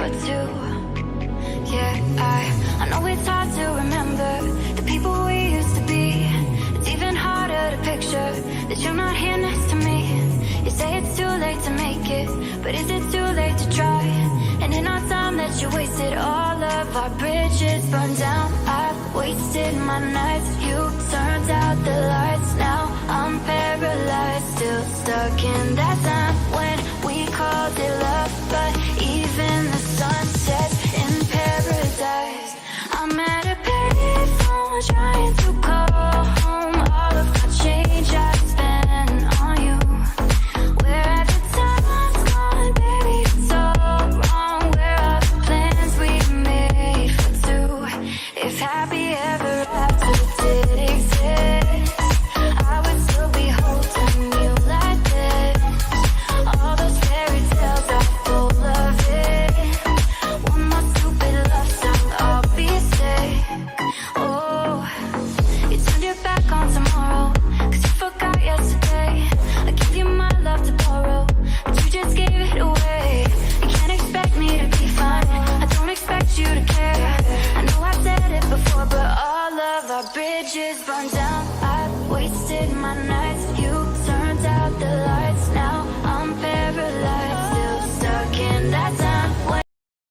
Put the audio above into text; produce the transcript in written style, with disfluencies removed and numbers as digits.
for two. Yeah, I know it's hard to remember the people we used to be. It's even harder to picture that you're not here next to me. You say it's too late to make it, but is it too late to try? And in our time that you wasted, all of our bridges burned down. I've wasted my nights, you turned out the lights. Now I'm paralyzed, still stuck in that time when we called it love. But even the sun sets in paradise. I'm at a payphone trying to call home. All of my change I spent on you. Where have the time's gone, baby? It's all wrong. Where are the plans we made for two? If happy ever after did exist, I would still be holding you like this. All those fairy tales are full of it. One more stupid love song, I'll be sick. Oh, you turned your back on tomorrow, 'cause you forgot yesterday. I gave you my love to borrow, but you just gave it away. You can't expect me to be fine, I don't expect you to care. I know I've said it before, but all of our bridges burned down. I've wasted my night.